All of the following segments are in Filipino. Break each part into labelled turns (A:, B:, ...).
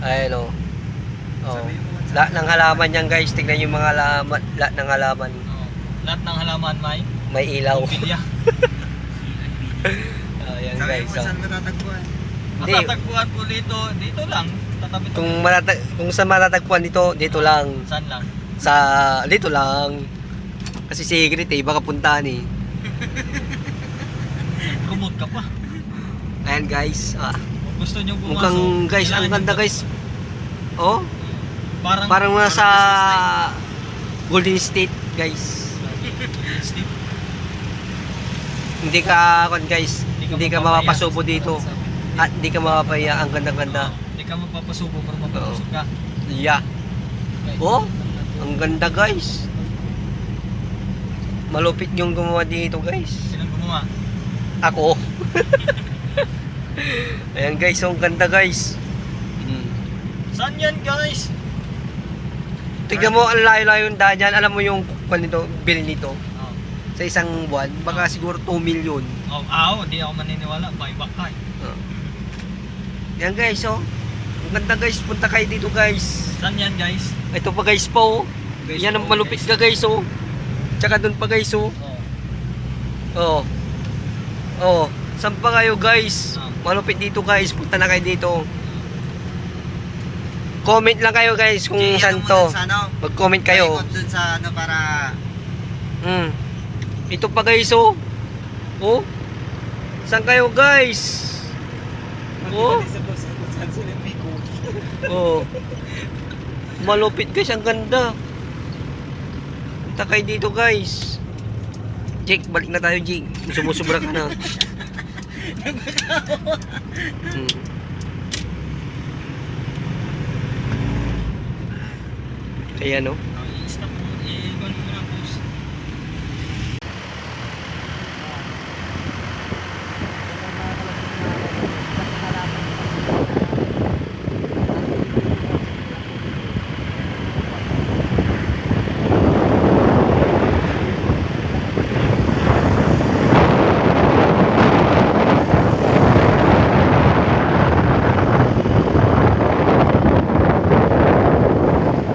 A: Ayan o. Oh.
B: Sabi mo,
A: Lahat ng halaman yan guys. Tignan yung mga halaman. Lahat ng halaman.
C: Lahat ng halaman
A: May ilaw.
C: bilya.
A: Ayan
B: sabi
A: guys.
B: mo,
A: Oh.
B: saan matatagpuan?
A: Hindi.
C: Matatagpuan po dito lang. Tatabi
A: Kung sa matatagpuan dito lang.
C: Saan lang?
A: Dito lang. Kasi secret eh. Baka puntahan eh.
C: Kumot ka pa.
A: Ayan guys.
C: Kung gusto nyo pumasok.
A: Mukhang guys.
C: kailangan
A: Ang ganda
C: nyo-
A: guys. Oh.
C: Parang
A: Nasa Golden State guys.
C: Steve.
A: Hindi ka guys.
C: Hindi
A: Hindi
C: ka
A: ka
C: mapapaya.
A: mapapasubo dito. At hindi ka mapapaya. Ang ganda-ganda.
C: Hindi ka mapapasubo pero mapapasok ka.
A: Yeah. Oh. Ang ganda guys. Malupit yung gumawa dito guys.
C: Sinong gumawa?
A: Ako. Ayan guys. Ang ganda guys.
C: Saan yan guys?
A: Tignan mo ang layo-layo yung daan yan. Alam mo yung bill nito
C: Oh.
A: sa isang buwan. Baka siguro 2 million.
C: Di ako maniniwala. Buyback ka.
A: Yan guys, oh. Ang ganda guys. Punta kayo dito guys.
C: Saan yan guys?
A: Ito pa guys po.
C: Guys,
A: Yan ang
C: po,
A: malupit ka guys, oh. Tsaka dun pa guys, oh. Oh. Oh. Saan pa kayo guys? Malupit dito guys. Punta na kayo dito. Comment lang kayo guys kung
B: Jay,
A: saan
B: ano mo
A: to.
B: dun sa ano?
A: Mag-comment kayo.
B: Paikot dun sa ano para...
A: Ito pa guys, oh. Oh. Saan kayo guys? Oh.
B: Saan sila Pico?
A: Oh. Malupit guys, ang ganda. Punta kayo dito guys. Jake, balik na tayo Jake. Sumusubra ka na. Kaya no?
C: I-stop mo. I-gone mo na post.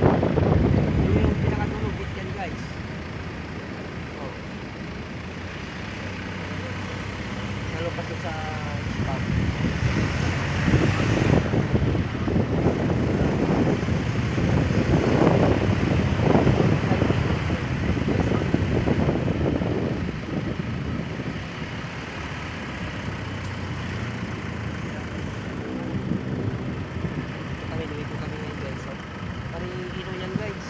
A: Yung pinakatulog yan guys. Oh. Lalo pa sa spot. Kami dito kami ngayon guys. So, pari dito yan guys.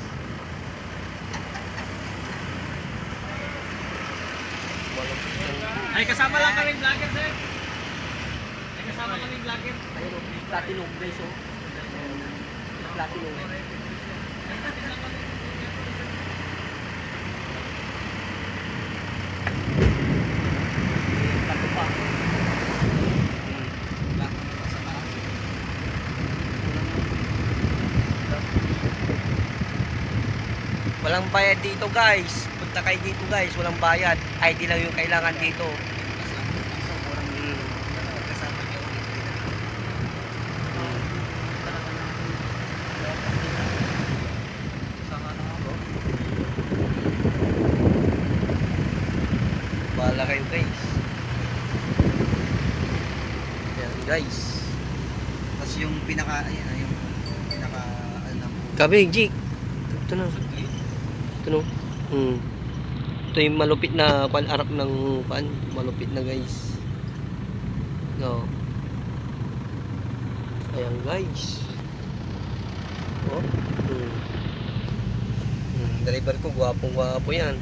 A: Walang
C: Ay, kasama lang kaming vlogger, sir. Ay, kasama kaming vlogger.
A: ayun o, platinum guys o. Platinum. Tato pa. Walang bayad dito guys. Punta kayo dito guys. Walang bayad. ID lang yung kailangan dito. Bahala kayo guys. Yan guys.
B: Tapos yung pinaka... Ayan, yung pinaka... Ano,
A: Gabi, Jik. Ito na. Ito no. Ito yung malupit na arap ng malupit na guys. No. Ayan guys. Oh. Driver ko, gwapong-gwapo yan.